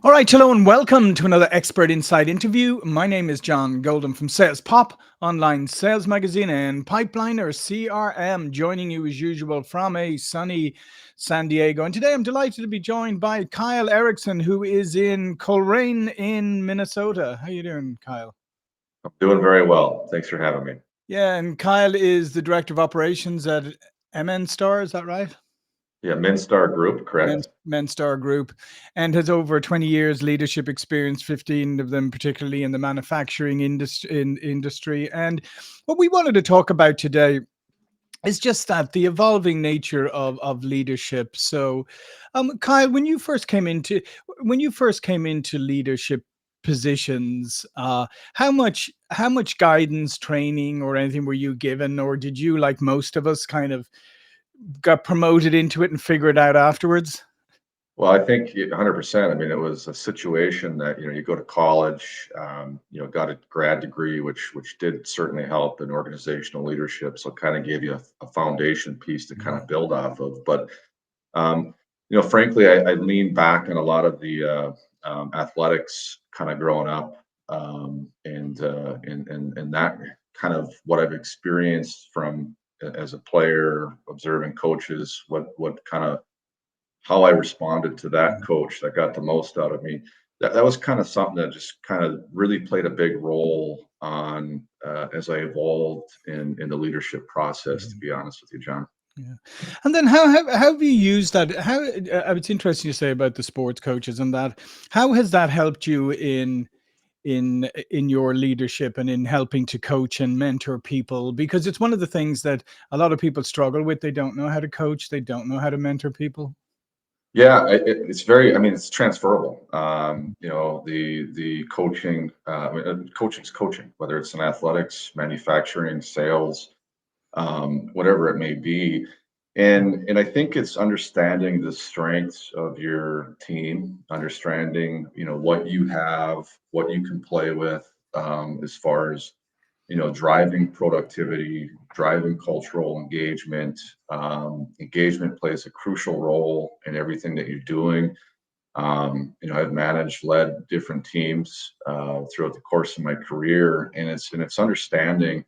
All right, hello and welcome to another Expert Insight interview. My name is John Golden from Sales Pop, online sales magazine, and Pipeliner CRM, joining you as usual from a sunny San Diego. And today I'm delighted to be joined by Kyle Erickson, who is in Coleraine in Minnesota. How you doing, Kyle? Doing very well. Thanks for having me. Yeah, and Kyle is the Director of Operations at MN Star, is that right? Yeah, Minstar Group, correct? Menstar Group, and has over 20 years leadership experience, 15 of them particularly in the manufacturing industry. And what we wanted to talk about today is just that the evolving nature of leadership. So, Kyle, when you first came into leadership positions, how much guidance, training, or anything were you given, or did you, like most of us, kind of got promoted into it and figure it out afterwards? Well, I think 100%. I mean, it was a situation that, you go to college, got a grad degree, which did certainly help in organizational leadership. So it kind of gave you a foundation piece to kind of build off of. But, frankly, I lean back on a lot of the athletics kind of growing up, and that kind of what I've experienced from as a player, observing coaches, what kind of how I responded to that coach that got the most out of me. That was kind of something that just kind of really played a big role on as I evolved in the leadership process. To be honest with you, John. Yeah. And then how have you used that? It's interesting you say about the sports coaches and that. How has that helped you in your leadership and in helping to coach and mentor people? Because it's one of the things that a lot of people struggle with. They don't know how to coach. They don't know how to mentor people. Yeah, it's very. I mean, it's transferable. The coaching. Coaching's coaching, whether it's in athletics, manufacturing, sales, whatever it may be. And I think it's understanding the strengths of your team, understanding, what you have, what you can play with, as far as, driving productivity, driving cultural engagement. Engagement plays a crucial role in everything that you're doing. I've managed, led different teams throughout the course of my career, and it's understanding,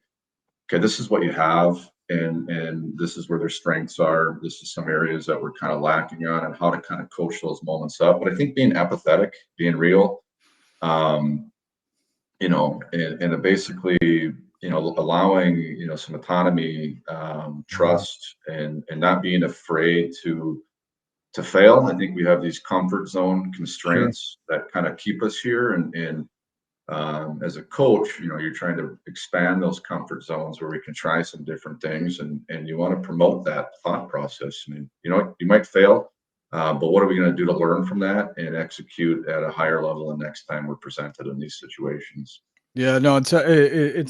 okay, this is what you have, and this is where their strengths are. This is some areas that we're kind of lacking on, and how to kind of coach those moments up. But I think being empathetic, being real, um, and basically, allowing, some autonomy, trust, and not being afraid to fail. I think we have these comfort zone Sure. constraints that kind of keep us here, and as a coach, you're trying to expand those comfort zones where we can try some different things, and you want to promote that thought process. I mean, you might fail, but what are we going to do to learn from that and execute at a higher level the next time we're presented in these situations? Yeah, no, it's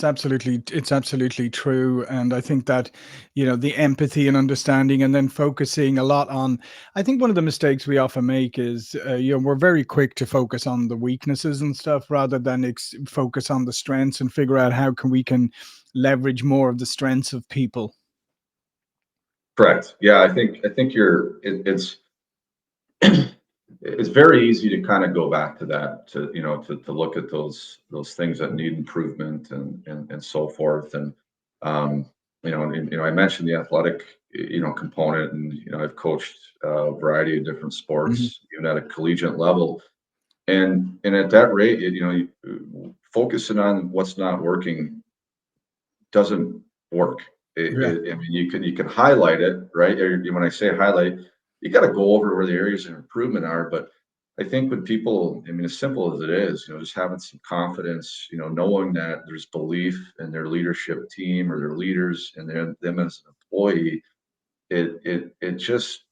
absolutely true, and I think that the empathy and understanding, and then focusing a lot on. I think one of the mistakes we often make is we're very quick to focus on the weaknesses and stuff rather than focus on the strengths and figure out how we can leverage more of the strengths of people. Correct. Yeah, I think it's very easy to kind of go back to that, to look at those things that need improvement, and so forth. And um I mentioned the athletic, component, and I've coached a variety of different Mhm. sports even at a collegiate level, and at that rate, focusing on what's not working doesn't work. Yeah. I mean, you can highlight it, right? When I say highlight, you got to go over where the areas of improvement are. But I think when people, I mean, as simple as it is, just having some confidence, knowing that there's belief in their leadership team or their leaders and them as an employee, it just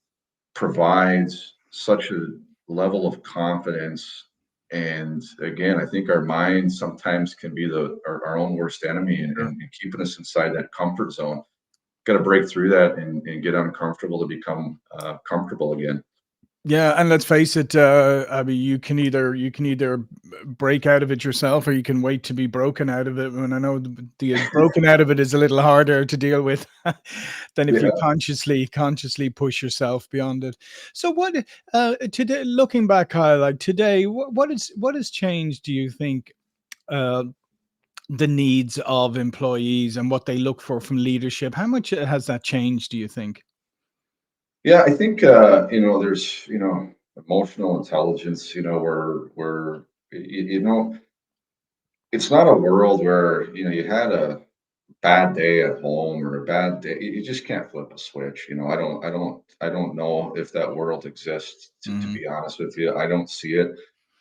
provides such a level of confidence. And again, I think our mind sometimes can be our own worst enemy, and keeping us inside that comfort zone. Got to break through that, and get uncomfortable to become comfortable again. Yeah, and let's face it, I mean, you can either break out of it yourself, or you can wait to be broken out of it. And I know the broken out of it is a little harder to deal with than if you Yeah. consciously push yourself beyond it. So, what today? Looking back, Kyle, like today, what has changed? Do you think uh, the needs of employees and what they look for from leadership? How much has that changed? Do you think? Yeah, I think there's emotional intelligence, where it's not a world where you had a bad day at home or a bad day. You just can't flip a switch. I don't know if that world exists, to Hmm. be honest with you. I don't see it.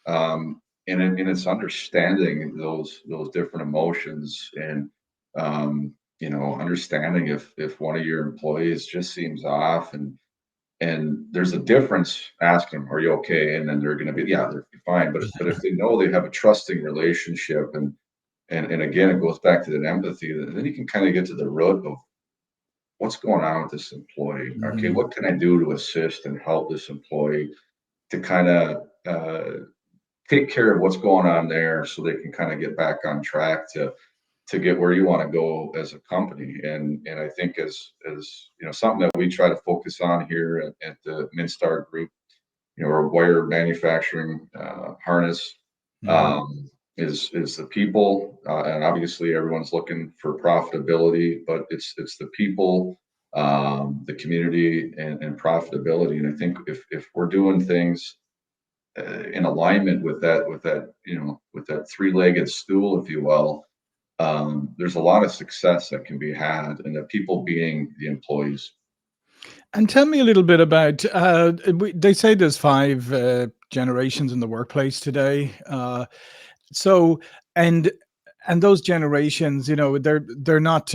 And it's understanding those different emotions, and understanding if one of your employees just seems off, and there's a difference. Ask them, are you okay? And then they're going to be, yeah, they're fine. But if they know they have a trusting relationship, and again, it goes back to that empathy. Then you can kind of get to the root of what's going on with this employee. Okay, Hmm. what can I do to assist and help this employee to kind of take care of what's going on there, so they can kind of get back on track to get where you want to go as a company. And I think as something that we try to focus on here at the Minstar Group, our wire manufacturing harness, Hmm. um, is the people, and obviously everyone's looking for profitability, but it's the people, the community, and profitability. And I think if we're doing things in alignment with that three-legged stool, if you will, there's a lot of success that can be had, and the people being the employees. And tell me a little bit about. They say there's five generations in the workplace today. So and and those generations, they're not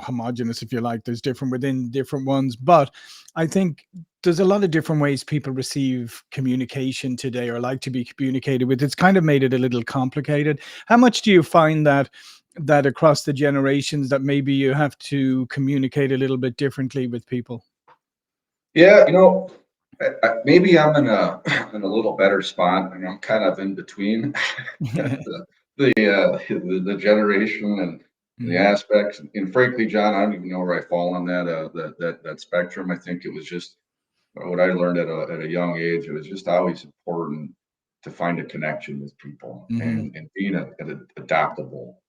homogenous, if you like. There's different within different ones, but I think there's a lot of different ways people receive communication today, or like to be communicated with. It's kind of made it a little complicated. How much do you find that across the generations that maybe you have to communicate a little bit differently with people? Yeah, maybe I'm in a in a little better spot, and I'm kind of in between the generation and the Mhm, aspects. And frankly, John, I don't even know where I fall on that spectrum. I think it was just what I learned at a young age. It was just always important to find a connection with people, mhm, and being adaptable,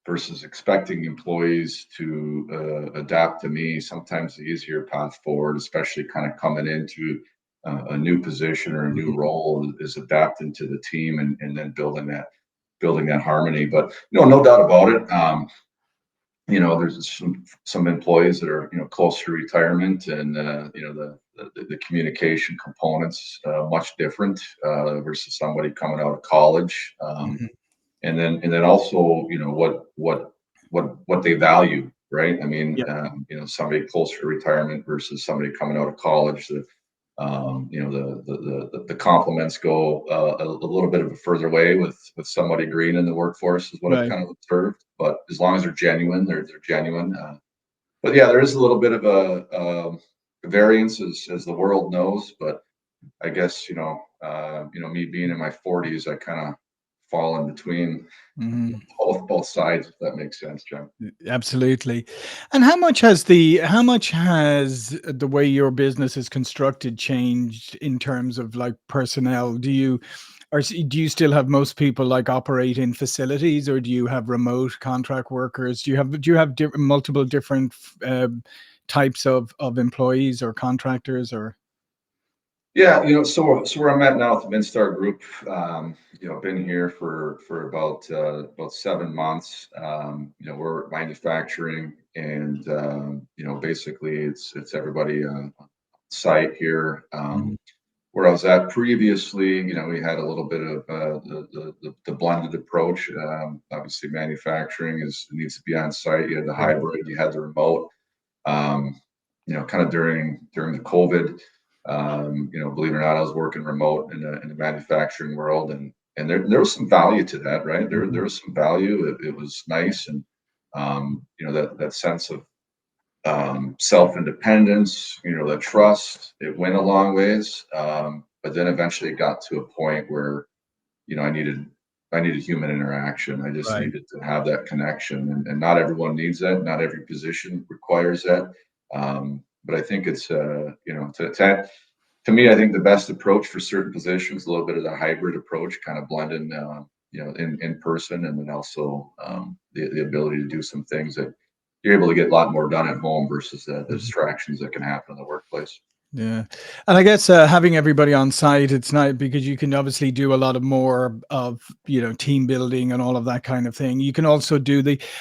versus expecting employees to adapt to me. Sometimes the easier path forward, especially kind of coming into a new position or a new mhm. role, is adapting to the team, and then building that harmony. But no doubt about it. There's some employees that are close to retirement, and the communication components much different versus somebody coming out of college. Mhm. And then also what they value, right? I mean, Yeah, somebody closer to retirement versus somebody coming out of college. The compliments go a little bit of a further way with somebody green in the workforce, is what I've right. kind of observed. But as long as they're genuine, they're genuine. But yeah, there is a little bit of a variance, as the world knows. But I guess me being in my 40s, I kind of fall in between Mhm. both sides, if that makes sense, John. Absolutely. And how much has the way your business is constructed changed in terms of like personnel? Do you still have most people like operate in facilities, or do you have remote contract workers? Do you have multiple different types of employees or contractors or? Yeah, so where I'm at now with the Minstar Group, been here for about 7 months. We're manufacturing, and basically it's everybody on site here. Mhm, Where I was at previously, we had a little bit of the blended approach. Obviously, manufacturing needs to be on site. You had the yeah. hybrid, you had the remote. Um, kind of during the COVID, believe it or not, I was working remote in the manufacturing world, and there was some value to that, right? There Mhm, was some value. It was nice, and that sense of self-independence, the trust. It went a long ways, but then eventually it got to a point where I needed human interaction. I just Right. needed to have that connection, and not everyone needs that. Not every position requires that. But I think it's to me, I think the best approach for certain positions, a little bit of the hybrid approach, kind of blending, in person, and then also the ability to do some things that you're able to get a lot more done at home versus the Mhm. distractions that can happen in the workplace. Yeah. And I guess having everybody on site, it's nice because you can obviously do a lot of more of, team building and all of that kind of thing. You can also do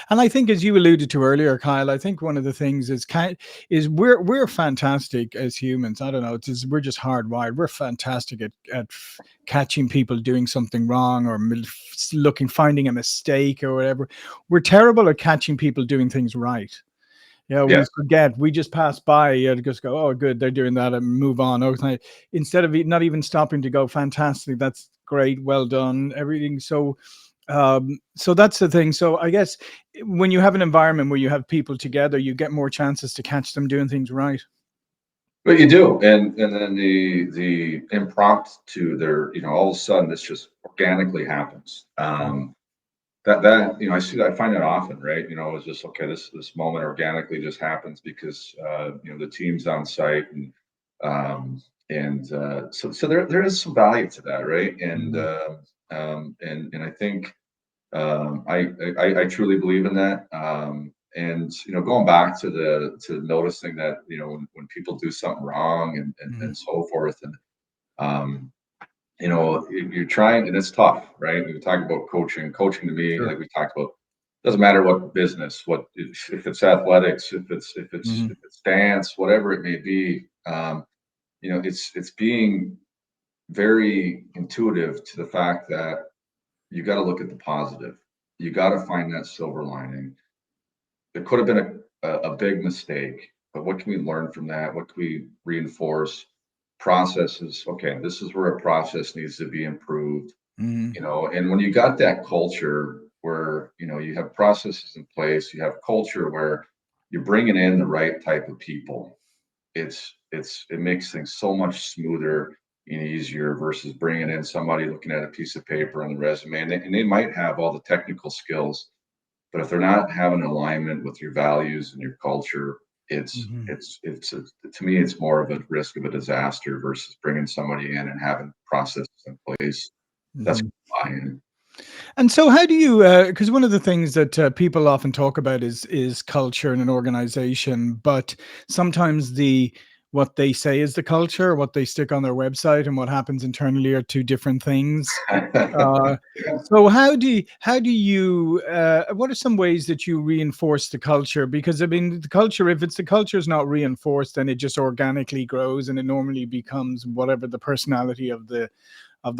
and I think as you alluded to earlier, Kyle, I think one of the things is we're fantastic as humans. I don't know. It's just, we're just hardwired. We're fantastic at catching people doing something wrong or finding a mistake or whatever. We're terrible at catching people doing things right. Yeah, we Yeah, forget. We just pass by and just go, "Oh, good, they're doing that," and move on. Okay, instead of not even stopping to go, "Fantastic, that's great, well done, everything." So that's the thing. So I guess when you have an environment where you have people together, you get more chances to catch them doing things right. but you do, and then the impromptu there, all of a sudden this just organically happens. That I find that often, right? It's just okay. This moment organically just happens because the team's on site, and so there is some value to that, right? Mhm. And I think I truly believe in that. And going back to noticing that when people do something wrong and Mhm. so forth, and um, you're trying, and it's tough, right? We talk about coaching. Coaching to me, Sure. like we talked about, doesn't matter what business, if it's athletics, Mhm. if it's dance, whatever it may be. It's being very intuitive to the fact that you got to look at the positive. You got to find that silver lining. It could have been a big mistake, but what can we learn from that? What can we reinforce? Processes. Okay, this is where a process needs to be improved. Mhm. And when you got that culture where you have processes in place, you have culture where you're bringing in the right type of people. It makes things so much smoother and easier versus bringing in somebody looking at a piece of paper on the resume, and they might have all the technical skills, but if they're not having alignment with your values and your culture, it's Mhm. it's it's a, to me it's more of a risk of a disaster versus bringing somebody in and having processes in place that's Mhm. buy in. And so, how do you? Because one of the things that people often talk about is culture in an organization, but sometimes what they say is the culture, what they stick on their website, and what happens internally are two different things. Uh, so how do you what are some ways that you reinforce the culture? Because I mean, the culture, if the culture is not reinforced, then it just organically grows, and it normally becomes whatever the personality of the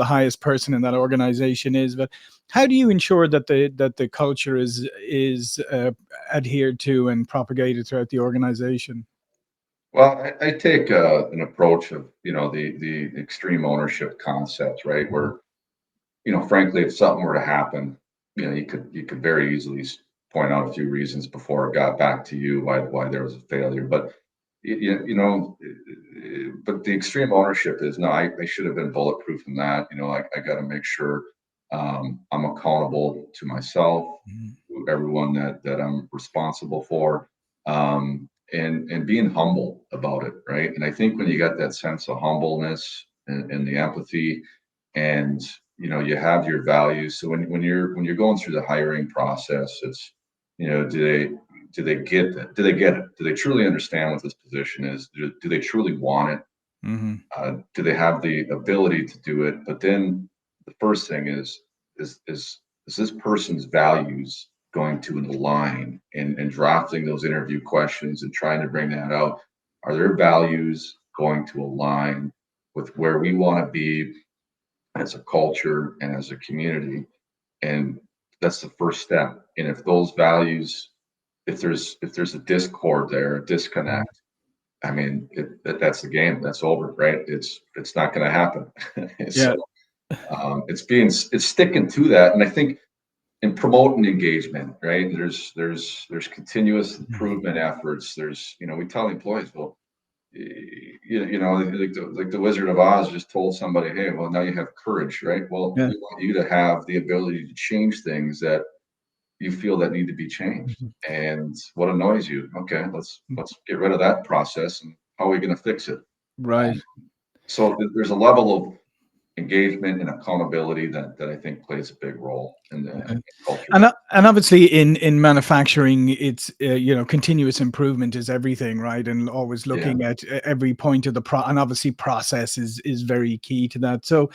highest person in that organization is. But how do you ensure that the culture is adhered to and propagated throughout the organization? Well, I take an approach of the extreme ownership concept, right? Mhm. Where frankly, if something were to happen, you could very easily point out a few reasons before it got back to you why there was a failure. But but the extreme ownership is no, I should have been bulletproof in that. I got to make sure I'm accountable to myself, Mhm. to everyone that I'm responsible for, and being humble about it, right? And I think when you got that sense of humbleness and the empathy, and you have your values. So when you're going through the hiring process, it's do they get that? Do they get it? Do they truly understand what this position is? Do they truly want it? Mhm. Do they have the ability to do it? But then the first thing is this person's values going to align, and drafting those interview questions and trying to bring that out? Are their values going to align with where we want to be as a culture and as a community? And that's the first step. And if those values, if there's a discord there, a Mhm. disconnect, I mean, that's the game. That's over, right? It's not going to happen. So Yeah. it's sticking to that, and I think and promoting engagement, right? There's continuous improvement efforts. There's, we tell employees, well, like the Wizard of Oz just told somebody, hey, well, now you have courage, right? Well, Yeah. we want you to have the ability to change things that you feel that need to be changed. Mhm. And what annoys you? Okay, let's get rid of that process. And how are we going to fix it? Right. So there's a level of engagement and accountability that I think plays a big role in the Yeah. culture And there. and obviously in manufacturing, it's continuous improvement is everything, right? And always Yeah, looking at every point of the and obviously process is very key to that. So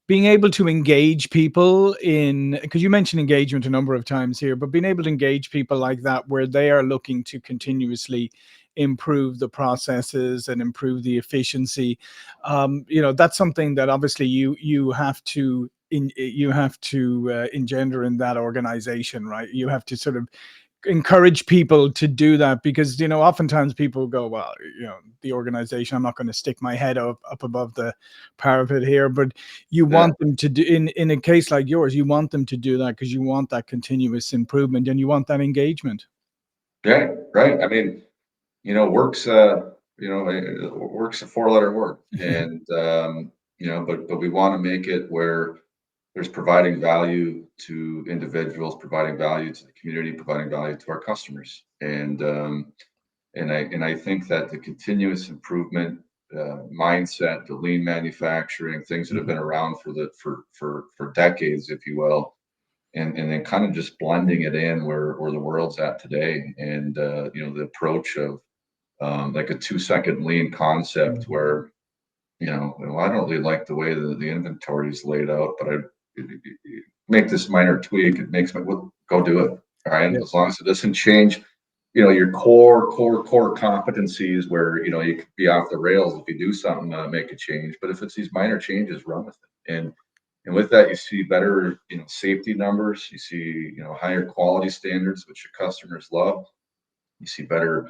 being able to engage people in, because you mentioned engagement a number of times here, but being able to engage people like that where they are looking to continuously improve the processes and improve the efficiency, that's something that obviously you have to you have to engender in that organization, right? You have to sort of encourage people to do that, because oftentimes people go, well, the organization, I'm not going to stick my head up above the parapet here, but you yeah, want them to do, in a case like yours, you want them to do that because you want that continuous improvement and you want that engagement. yeah, right. I mean, work's a four-letter word, and but we want to make it where there's providing value to individuals, providing value to the community, providing value to our customers, and I think that the continuous improvement mindset, the lean manufacturing, things that have Mhm. been around for decades, if you will, and then kind of just blending it in where the world's at today, and the approach of like a 2 second lean concept Mhm. where well, I don't really like the way the inventory is laid out, but make this minor tweak. It makes me, well, go do it. All right. Yeah. As long as it doesn't change, your core competencies where, you could be off the rails if you do something, make a change. But if it's these minor changes, run with it. And with that, you see better, safety numbers. You see, higher quality standards, which your customers love. You see better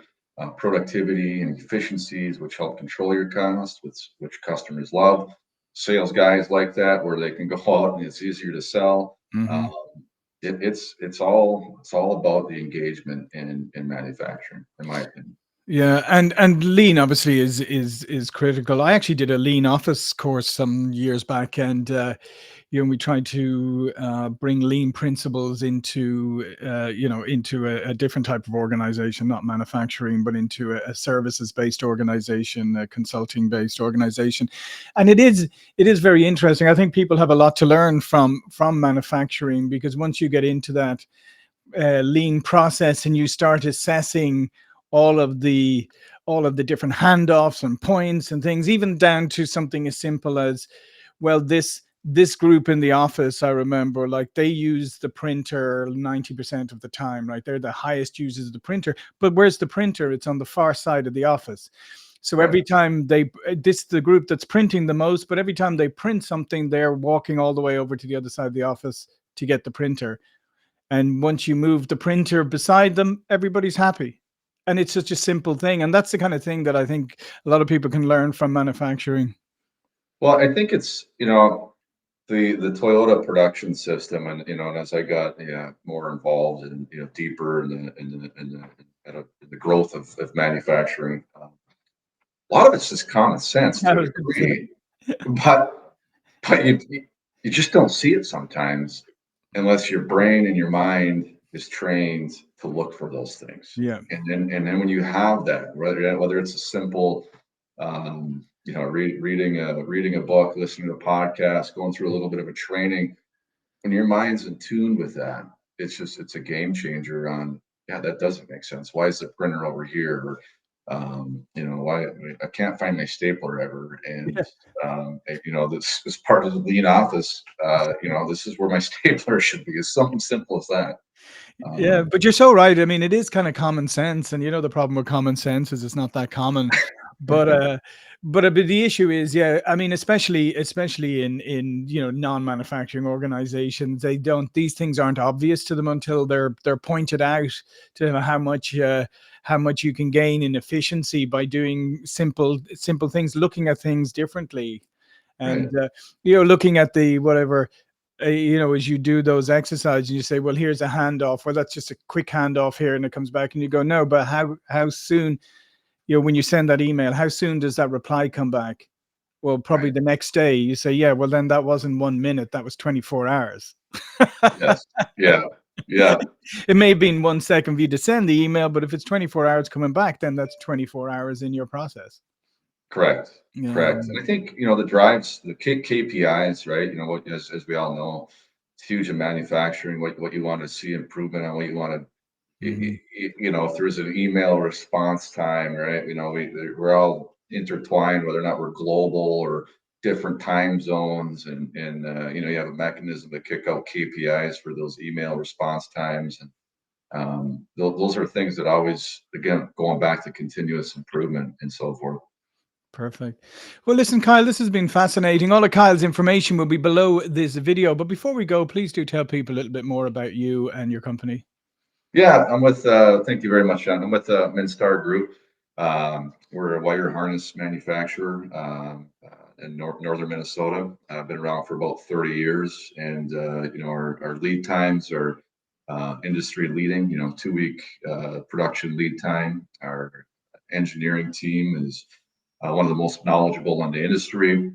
productivity and efficiencies, which help control your costs, which customers love. Sales guys like that, where they can go out and it's easier to sell. Um, Mhm. it's all about the engagement in manufacturing, in my opinion. Yeah, and lean obviously is critical. I actually did a lean office course some years back, and we tried to bring lean principles into into a different type of organization, not manufacturing, but into a services based organization, a consulting based organization, and it is very interesting. I think people have a lot to learn from manufacturing, because once you get into that lean process and you start assessing all of the all of the different handoffs and points and things, even down to something as simple as, well, this group in the office, I remember, like, they use the printer 90% of the time, right? They're the highest users of the printer, but where's the printer? It's on the far side of the office. So Right. every time this the group that's printing the most, but every time they print something, they're walking all the way over to the other side of the office to get the printer. And once you move the printer beside them, everybody's happy. And it's such a simple thing. And that's the kind of thing that I think a lot of people can learn from manufacturing. Well, I think it's the Toyota production system, and as I got more involved and deeper in the growth of manufacturing, a lot of it's just common sense I to a was going to say, degree, but you just don't see it sometimes unless your brain and your mind is trained to look for those things. yeah. And then when you have that, whether it's a simple reading a book, listening to a podcast, going through a little bit of a training, when your mind's in tune with that, it's a game changer on, yeah, that doesn't make sense. Why is the printer over here? Or, why I can't find my stapler ever. And, Yeah. this part of the lean office, this is where my stapler should be. It's something simple as that. Yeah, Um, but you're so right. I mean, it is kind of common sense, and the problem with common sense is it's not that common. But but the issue is, yeah, I mean, especially in non-manufacturing organizations, they don't these things aren't obvious to them until they're pointed out to them, how much you can gain in efficiency by doing simple things, looking at things differently, right. and looking at the whatever as you do those exercises, you say, well, here's a handoff, or that's just a quick handoff here, and it comes back, and you go, no, but how soon, when you send that email, how soon does that reply come back? Well, probably Right. the next day. You say, yeah, well, then that wasn't 1 minute, that was 24 hours. Yes. Yeah. Yeah. It may have been 1 second for you to send the email, but if it's 24 hours coming back, then that's 24 hours in your process. Correct. Yeah. Correct. And I think, the drives, the KPIs, right? What, as we all know, it's huge in manufacturing, what you want to see improvement on, what you want to, Mhm. if there's an email response time, right? We're all intertwined, whether or not we're global or different time zones, and you have a mechanism to kick out KPIs for those email response times, and those are things that always, again, going back to continuous improvement and so forth. Perfect. Well, listen, Kyle, this has been fascinating. All of Kyle's information will be below this video. But before we go, please do tell people a little bit more about you and your company. Yeah, I'm with, thank you very much, John. I'm with Minstar Group. We're a wire harness manufacturer in northern Minnesota. I've been around for about 30 years, and our lead times are industry leading. 2 week production lead time. Our engineering team is one of the most knowledgeable in the industry.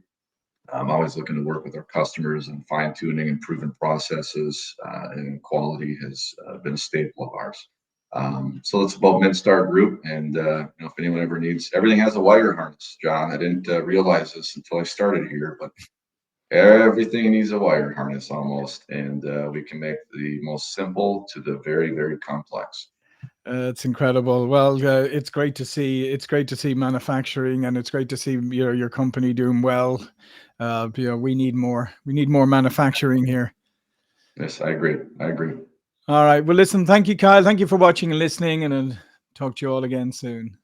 I'm always looking to work with our customers and fine tuning, improving processes, and quality has been a staple of ours. So that's about Midstar Group. And if anyone ever needs, everything has a wire harness, John. I didn't realize this until I started here, but everything needs a wire harness almost. And we can make the most simple to the very, very complex. It's incredible. Well, it's great to see. It's great to see manufacturing, and it's great to see your company doing well. We need more. We need more manufacturing here. Yes, I agree. I agree. All right. Well, listen. Thank you, Kyle. Thank you for watching and listening, and I'll talk to you all again soon.